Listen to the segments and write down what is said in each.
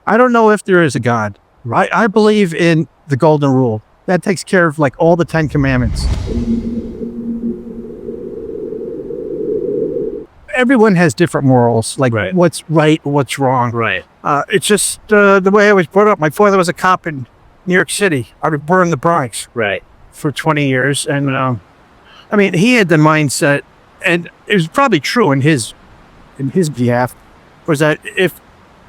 I don't know if there is a God. I believe in the golden rule. That takes care of like all the 10 commandments. Everyone has different morals, like Right. what's right, what's wrong. Right. It's just the way I was brought up. My father was a cop in New York City. I was born in the Bronx Right. for 20 years. And I mean, he had the mindset, and it was probably true in his behalf, was that if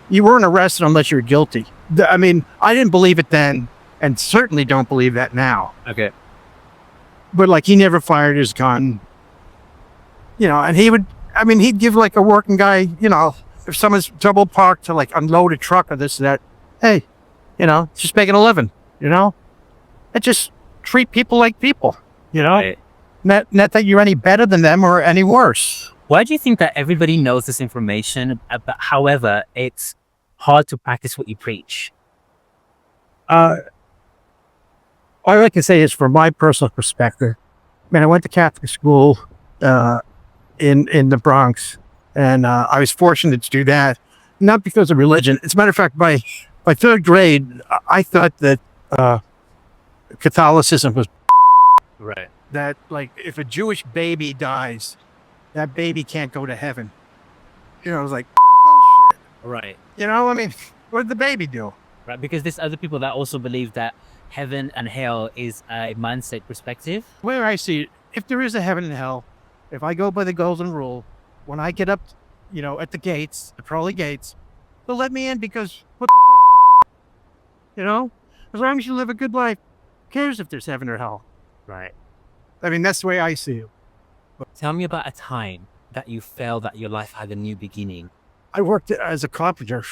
you weren't arrested unless you were guilty. I mean, I didn't believe it then, and certainly don't believe that now. Okay. But like, he never fired his gun, and he'd give like a working guy, if someone's double parked to like unload a truck or this or that, hey, just make an 11, and just treat people like people, Right. not that you're any better than them or any worse. Why do you think that everybody knows this information, but however, it's hard to practice what you preach? All I can say is from my personal perspective, man, I went to Catholic school in the Bronx, and I was fortunate to do that, not because of religion. As a matter of fact, by third grade, I thought that Catholicism was Right. that, like, if a Jewish baby dies, that baby can't go to heaven. I was like, Right. I mean, what did the baby do? Right. Because there's other people that also believe that heaven and hell is a mindset perspective. Where I see it, if there is a heaven and hell, if I go by the golden rule, when I get up, at the gates, the pearly gates, they'll let me in because what the as long as you live a good life, who cares if there's heaven or hell? Right. I mean, that's the way I see it. Tell me about a time that you felt that your life had a new beginning. I worked as a carpenter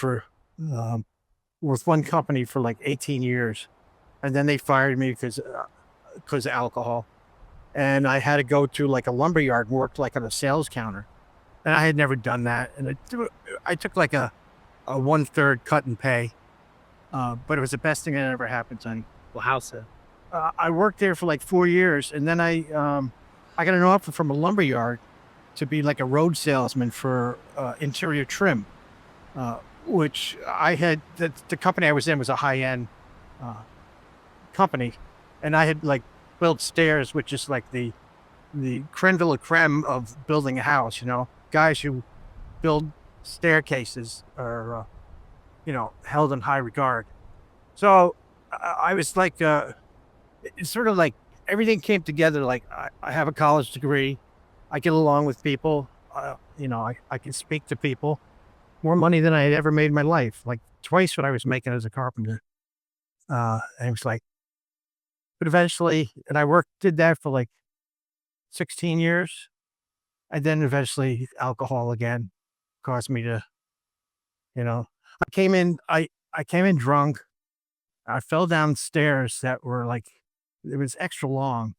with one company for like 18 years. And then they fired me because of alcohol. And I had to go to like a lumber yard and work like on a sales counter. And I had never done that. And I took like a 1/3 cut in pay. But it was the best thing that ever happened to me. Well, how so? I worked there for like 4 years. And then I got an offer from a lumber yard to be like a road salesman for interior trim, which I had, the company I was in was a high-end company. And I had like built stairs, which is like the creme de la creme of building a house, guys who build staircases are, held in high regard. So I was like, it's sort of like everything came together. Like I have a college degree. I get along with people. I can speak to people. More money than I had ever made in my life. Like twice what I was making as a carpenter. And it was like, but eventually, and did that for like 16 years. And then eventually alcohol again caused me to, I came in drunk. I fell down stairs that were like, it was extra long,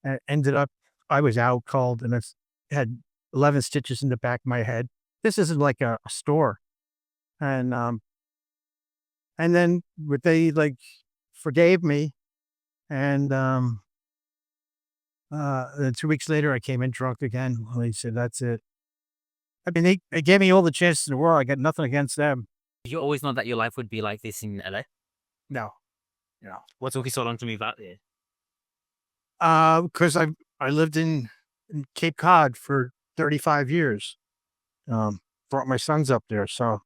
and ended up, I was out cold, and it had 11 stitches in the back of my head. This isn't like a store. And then they like forgave me. And then 2 weeks later, I came in drunk again. Well, they said, that's it. I mean, they gave me all the chances in the world. I got nothing against them. You always know that your life would be like this in LA? No, What took you so long to move out there? because I lived in Cape Cod for 35 years. Brought my sons up there, so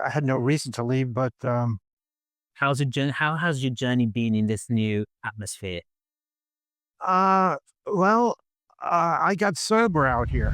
I had no reason to leave. But How has your journey been in this new atmosphere? well, I got sober out here.